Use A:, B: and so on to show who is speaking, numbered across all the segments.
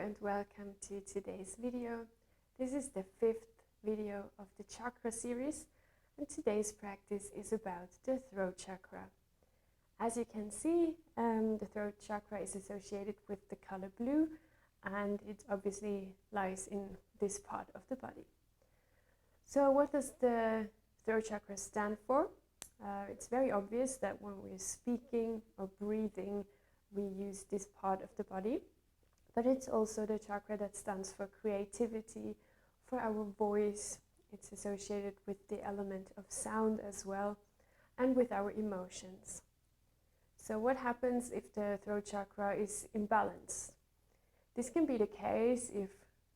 A: and welcome to today's video. This is the 5th video of the Chakra series, and today's practice is about the throat chakra. As you can see, the throat chakra is associated with the color blue, and it obviously lies in this part of the body. So what does the throat chakra stand for? It's very obvious that when we're speaking or breathing, we use this part of the body. But it's also the chakra that stands for creativity, for our voice. It's associated with the element of sound as well, and with our emotions. So what happens if the throat chakra is imbalanced? This can be the case if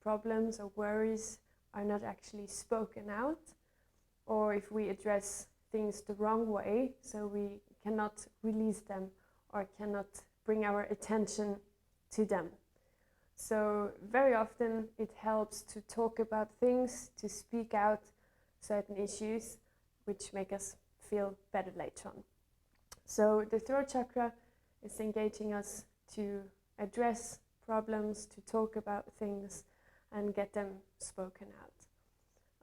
A: problems or worries are not actually spoken out, or if we address things the wrong way, so we cannot release them or cannot bring our attention to them. So very often it helps to talk about things, to speak out certain issues, which make us feel better later on. So the throat chakra is engaging us to address problems, to talk about things and get them spoken out.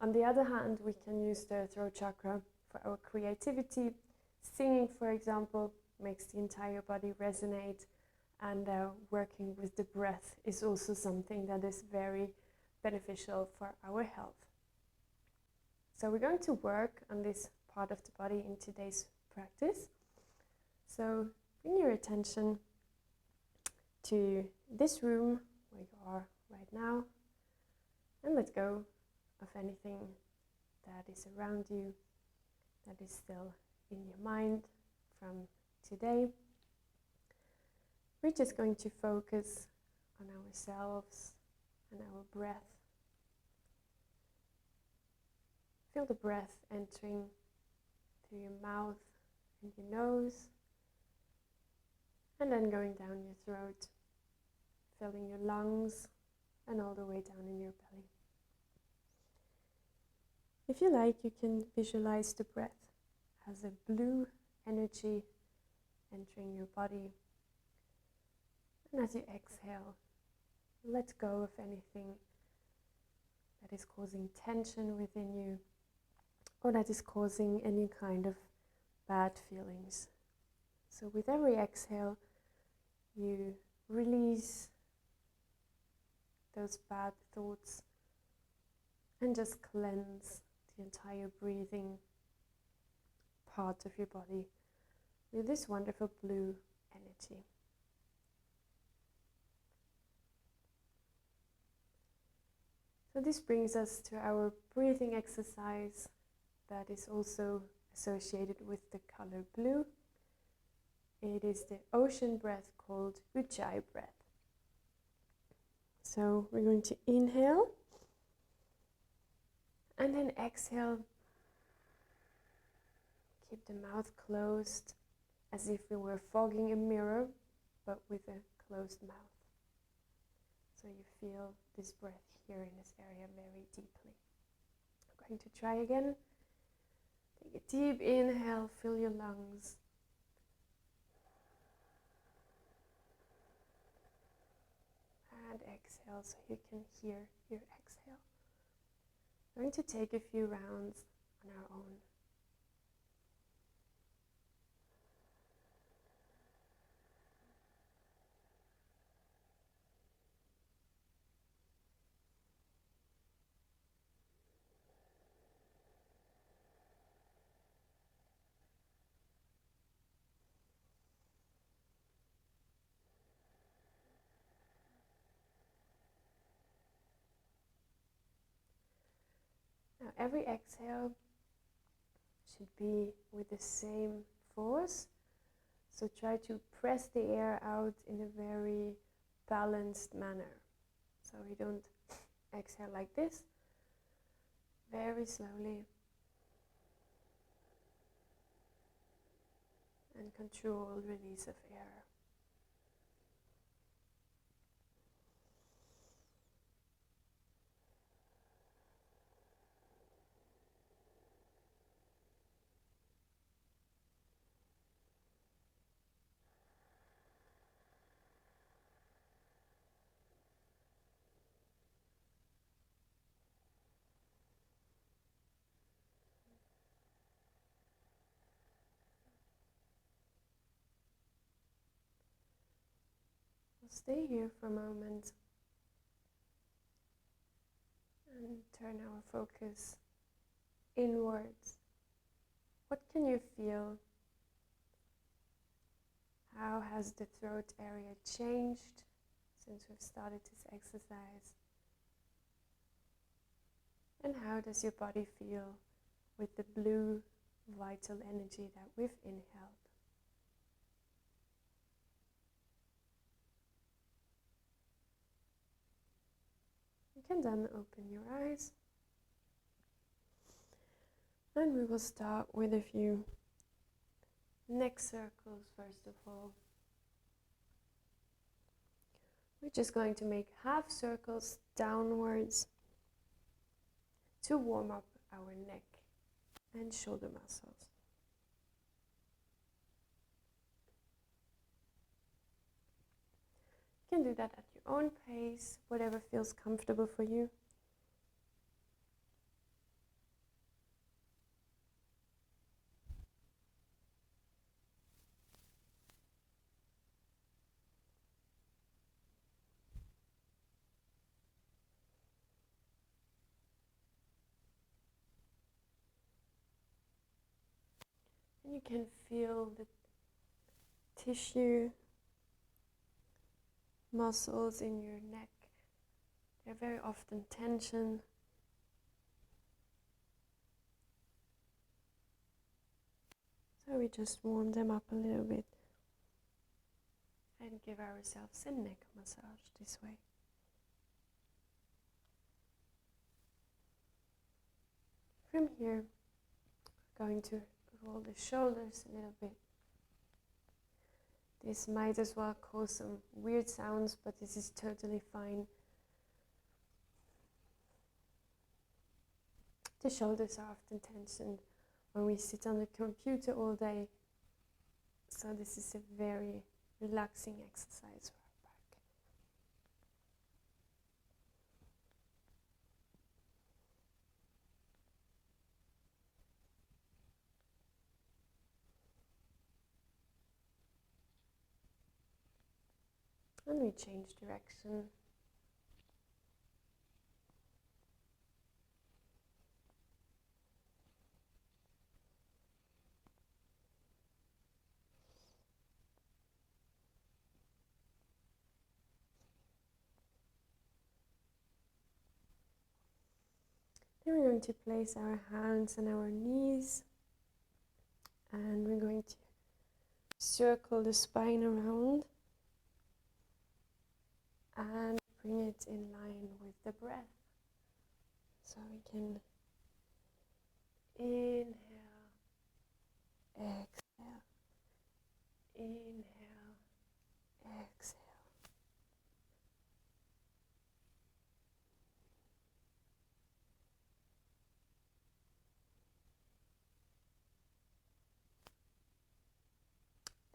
A: On the other hand, we can use the throat chakra for our creativity. Singing, for example, makes the entire body resonate. And working with the breath is also something that is very beneficial for our health. So we're going to work on this part of the body in today's practice. So bring your attention to this room where you are right now, and let go of anything that is around you that is still in your mind from today. We're just going to focus on ourselves and our breath. Feel the breath entering through your mouth and your nose, and then going down your throat, filling your lungs and all the way down in your belly. If you like, you can visualize the breath as a blue energy entering your body. And as you exhale, let go of anything that is causing tension within you or that is causing any kind of bad feelings. So with every exhale, you release those bad thoughts and just cleanse the entire breathing part of your body with this wonderful blue energy. So this brings us to our breathing exercise that is also associated with the color blue. It is the ocean breath called Ujjayi breath. So we're going to inhale and then exhale. Keep the mouth closed as if we were fogging a mirror, but with a closed mouth. So you feel this breath here in this area very deeply. I'm going to try again. Take a deep inhale, fill your lungs. And exhale so you can hear your exhale. I'm going to take a few rounds on our own. Now every exhale should be with the same force. So try to press the air out in a very balanced manner. So we don't exhale like this. Very slowly. And controlled release of air. So stay here for a moment and turn our focus inwards. What can you feel? How has the throat area changed since we've started this exercise? And how does your body feel with the blue vital energy that we've inhaled? You can then open your eyes. And we will start with a few neck circles first of all. We're just going to make half circles downwards to warm up our neck and shoulder muscles. You can do that at your own pace, whatever feels comfortable for you. And you can feel the tissue, muscles in your neck. They're very often tension. So we just warm them up a little bit and give ourselves a neck massage this way. From here, we're going to roll the shoulders a little bit. This might as well cause some weird sounds, but this is totally fine. The shoulders are often tensioned when we sit on the computer all day, so this is a very relaxing exercise for our back. And we change direction. Then we're going to place our hands on our knees, and we're going to circle the spine around and bring it in line with the breath. So we can inhale, exhale, inhale, exhale.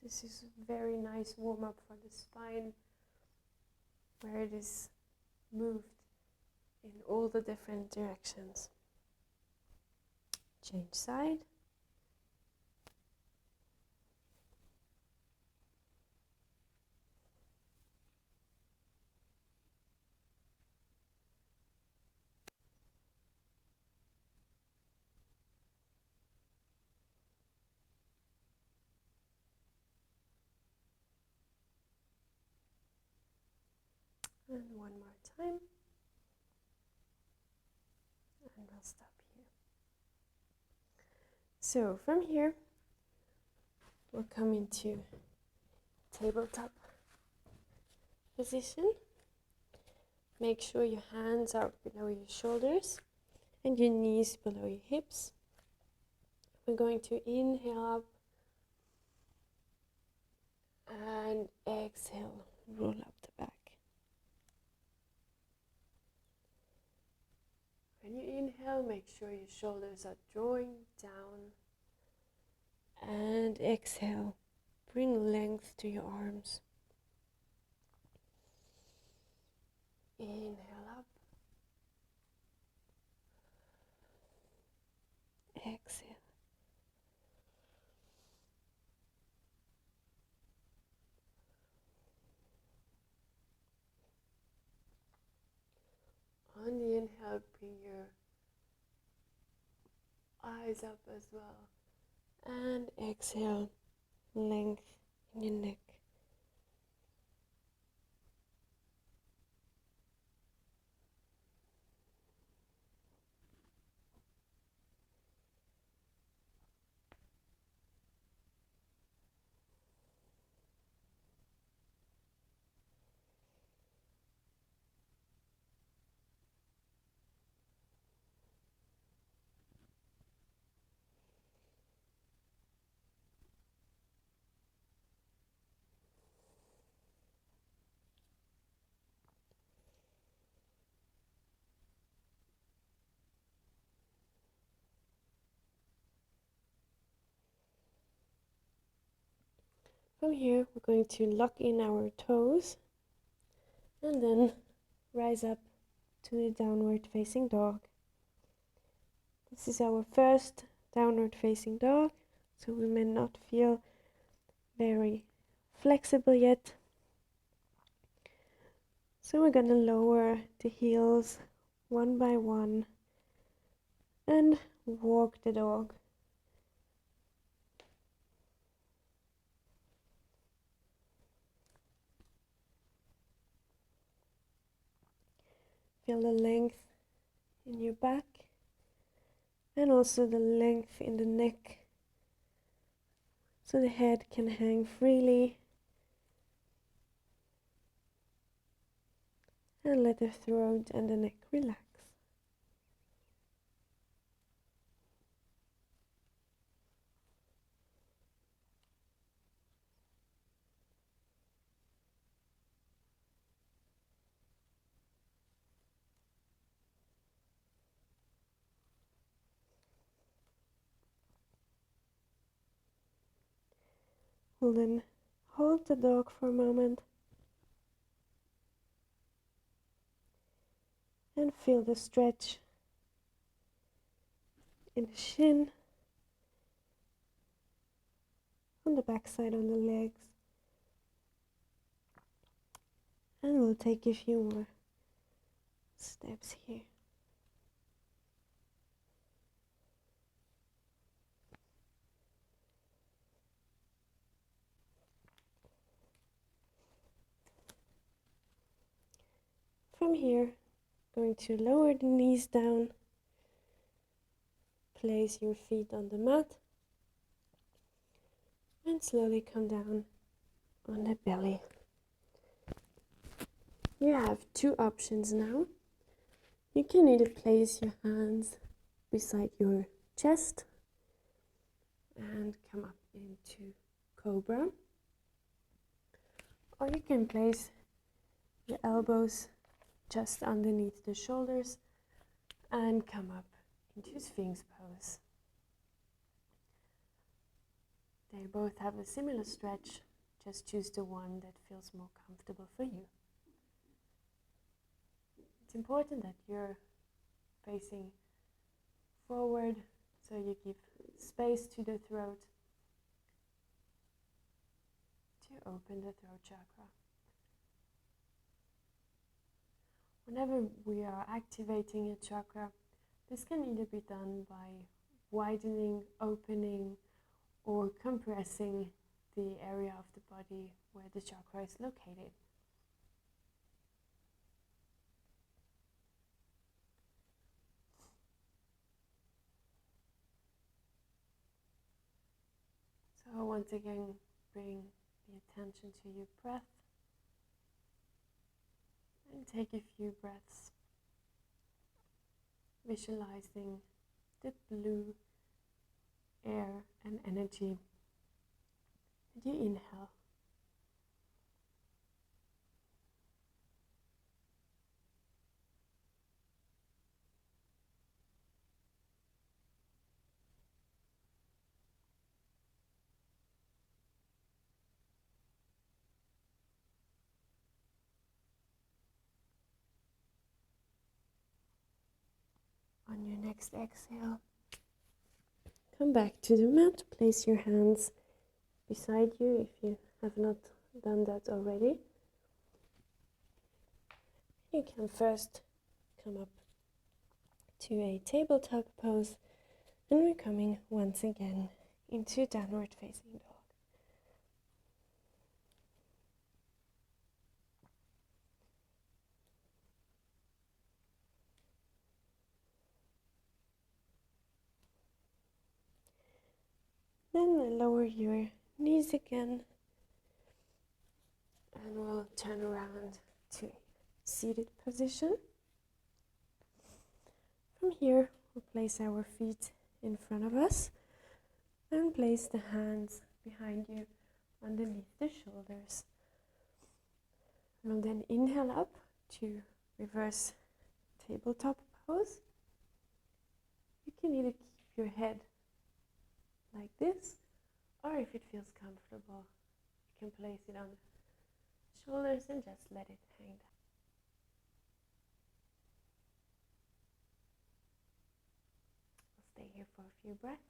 A: This is a very nice warm-up for the spine, where it is moved in all the different directions. Change side. And one more time. And we'll stop here. So from here, we'll come into tabletop position. Make sure your hands are below your shoulders and your knees below your hips. We're going to inhale up and exhale, roll up the back. When you inhale, make sure your shoulders are drawing down, and exhale, bring length to your arms. Inhale up, exhale. bring your eyes up as well. And exhale, length in your neck. From here, we're going to lock in our toes and then rise up to the downward facing dog. This is our first downward facing dog, so we may not feel very flexible yet. So we're going to lower the heels one by one and walk the dog. Feel the length in your back and also the length in the neck, so the head can hang freely, and let the throat and the neck relax. We'll then hold the dog for a moment and feel the stretch in the shin, on the backside on the legs. And we'll take a few more steps here. From here, going to lower the knees down, place your feet on the mat, and slowly come down on the belly. You have two options now. You can either place your hands beside your chest and come up into Cobra, or you can place your elbows just underneath the shoulders and come up into Sphinx pose. They both have a similar stretch, just choose the one that feels more comfortable for you. It's important that you're facing forward, so you give space to the throat to open the throat chakra. Whenever we are activating a chakra, this can either be done by widening, opening, or compressing the area of the body where the chakra is located. So once again, bring the attention to your breath and take a few breaths, visualizing the blue air and energy that you inhale. On your next exhale, come back to the mat, place your hands beside you if you have not done that already. You can first come up to a tabletop pose, and we're coming once again into downward facing dog. Then lower your knees again, and we'll turn around to a seated position. From here, we'll place our feet in front of us and place the hands behind you underneath the shoulders. We'll then inhale up to reverse tabletop pose. You can either keep your head like this, or if it feels comfortable, you can place it on the shoulders and just let it hang down. We'll stay here for a few breaths.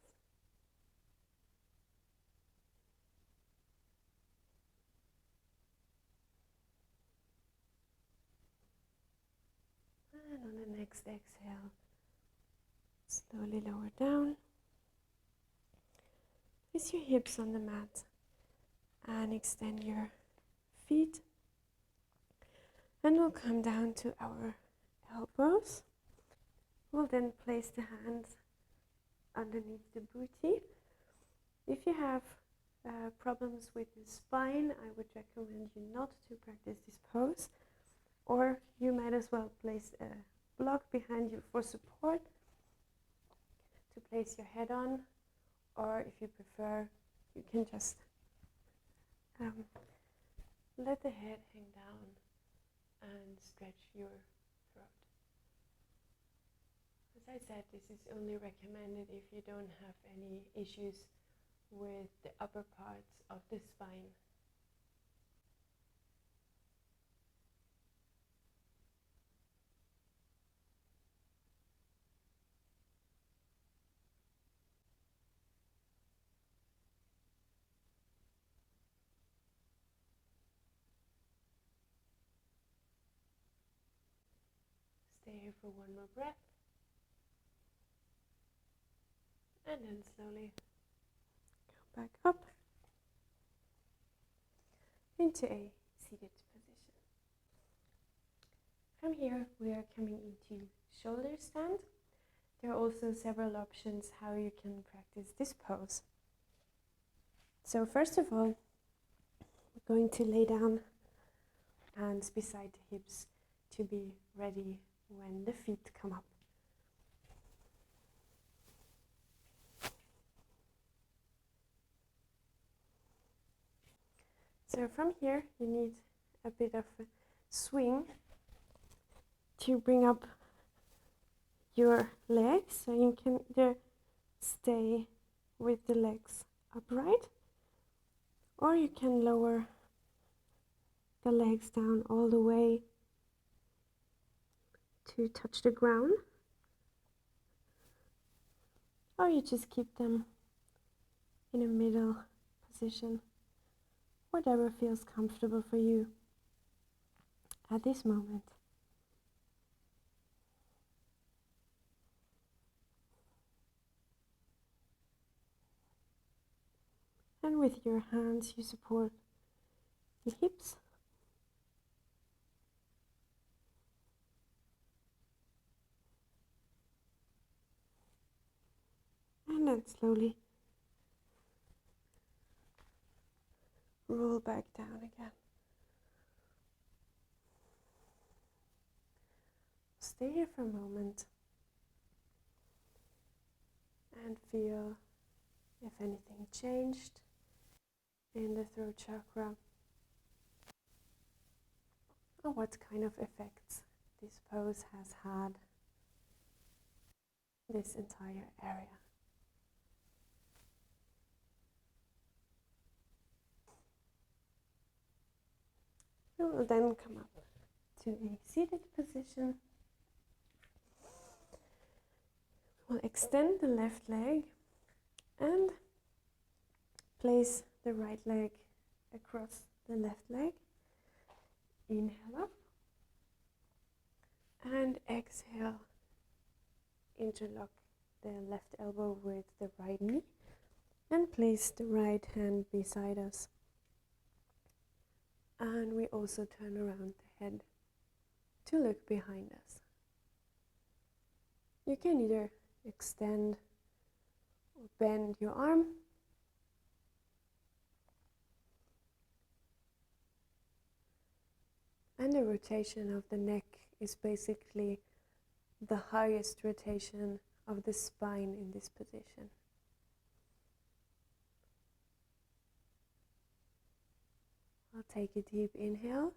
A: And on the next exhale, slowly lower down. Place your hips on the mat and extend your feet. And we'll come down to our elbows. We'll then place the hands underneath the booty. If you have problems with the spine, I would recommend you not to practice this pose. Or you might as well place a block behind you for support to place your head on. Or if you prefer, you can just let the head hang down and stretch your throat. As I said, this is only recommended if you don't have any issues with the upper parts of the spine. Stay here for one more breath, and then slowly go back up into a seated position. From here, we are coming into shoulder stand. There are also several options how you can practice this pose. So first of all, we're going to lay down, hands beside the hips to be ready when the feet come up. So from here, you need a bit of a swing to bring up your legs, so you can either stay with the legs upright, or you can lower the legs down all the way to touch the ground, or you just keep them in a middle position, whatever feels comfortable for you at this moment. And with your hands, you support the hips. And then slowly roll back down again. Stay here for a moment and feel if anything changed in the throat chakra, or what kind of effects this pose has had in this entire area. We will then come up to a seated position. We'll extend the left leg and place the right leg across the left leg. Inhale up and exhale interlock the left elbow with the right knee and place the right hand beside us. And we also turn around the head to look behind us. You can either extend or bend your arm. And the rotation of the neck is basically the highest rotation of the spine in this position. I'll take a deep inhale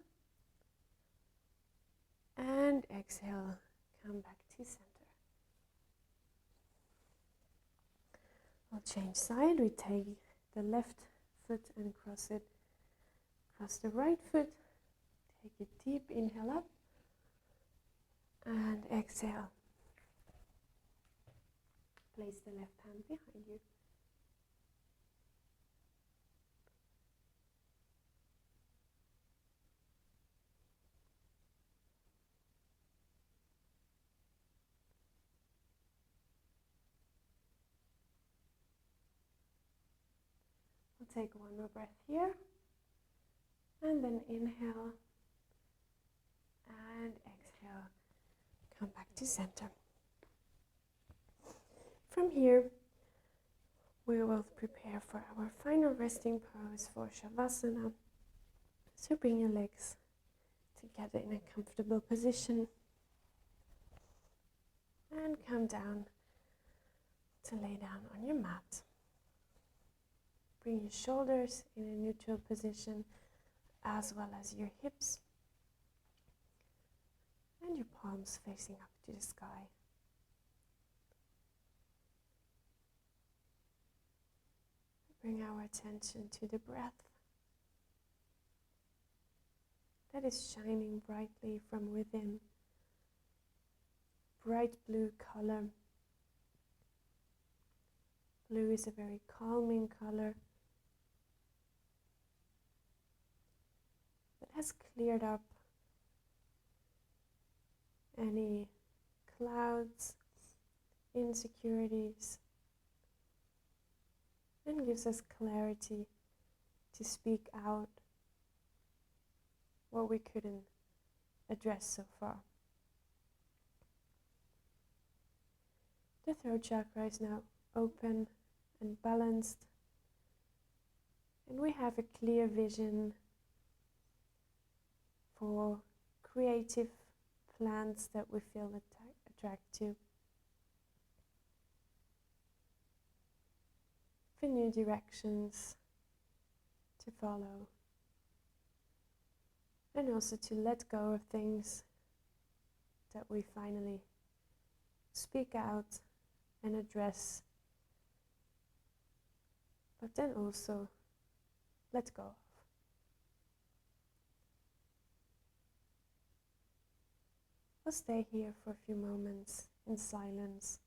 A: and exhale, come back to center. We'll change side. We take the left foot and cross it across the right foot. Take a deep inhale up and exhale. Place the left hand behind you. We'll take one more breath here. And then inhale and exhale. Come back to center. From here, we will prepare for our final resting pose for Shavasana. So bring your legs together in a comfortable position and come down to lay down on your mat. Bring your shoulders in a neutral position as well as your hips and your palms facing up to the sky. Bring our attention to the breath that is shining brightly from within. Bright blue color. Blue is a very calming color that has cleared up any clouds, insecurities, and gives us clarity to speak out what we couldn't address so far. The throat chakra is now open and balanced, and we have a clear vision for creative plans that we feel attract to, for new directions to follow, and also to let go of things that we finally speak out and address, but then also let go of. We'll stay here for a few moments in silence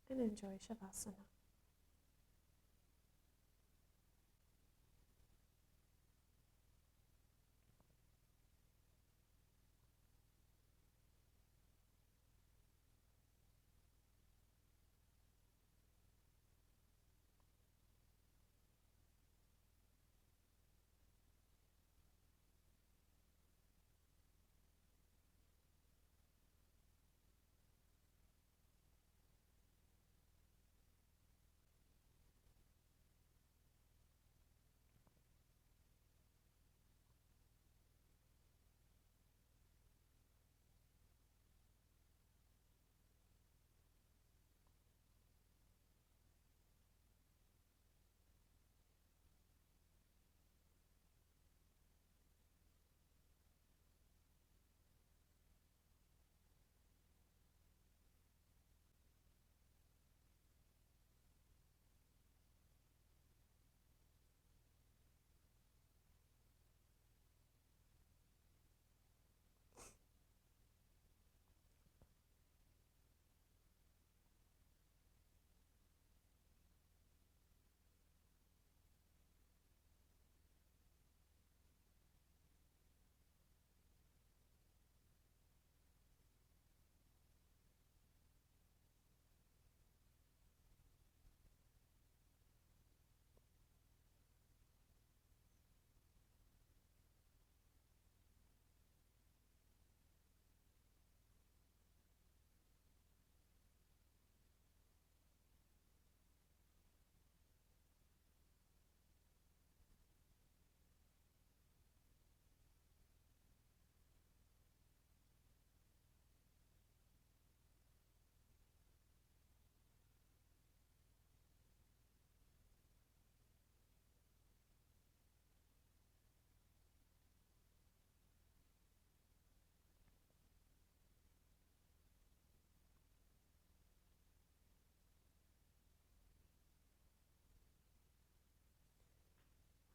A: and enjoy Shavasana.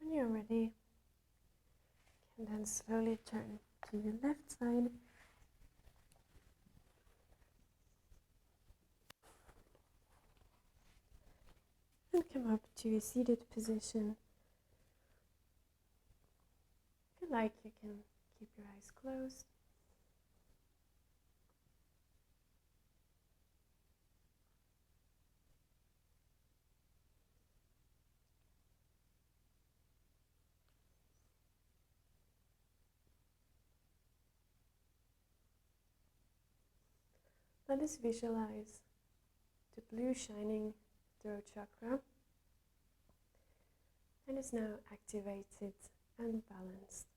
A: When you're ready, you can then slowly turn to your left side. And come up to a seated position. If you like, you can keep your eyes closed. Let us visualize the blue shining throat chakra, and it's now activated and balanced.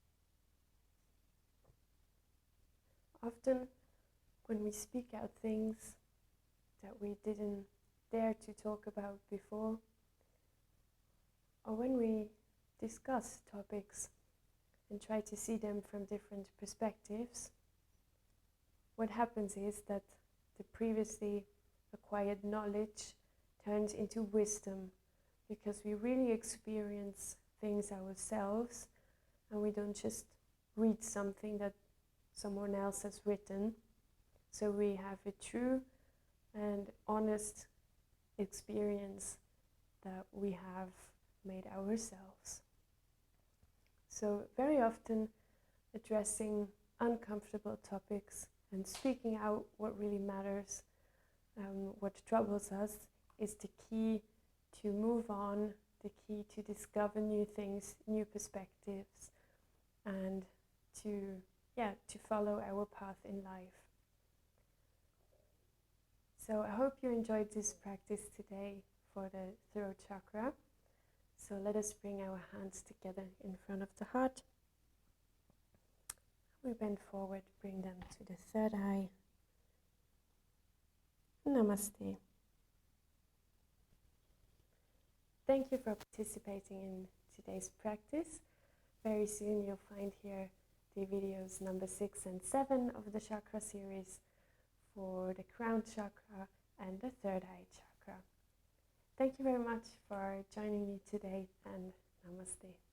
A: Often when we speak out things that we didn't dare to talk about before, or when we discuss topics and try to see them from different perspectives, what happens is that the previously acquired knowledge turns into wisdom, because we really experience things ourselves and we don't just read something that someone else has written. So we have a true and honest experience that we have made ourselves. So very often addressing uncomfortable topics and speaking out what really matters, what troubles us, is the key to move on, the key to discover new things, new perspectives, and to follow our path in life. So I hope you enjoyed this practice today for the throat chakra. So let us bring our hands together in front of the heart. We bend forward, bring them to the third eye. Namaste. Thank you for participating in today's practice. Very soon you'll find here the videos number 6 and 7 of the chakra series for the crown chakra and the third eye chakra. Thank you very much for joining me today, and namaste.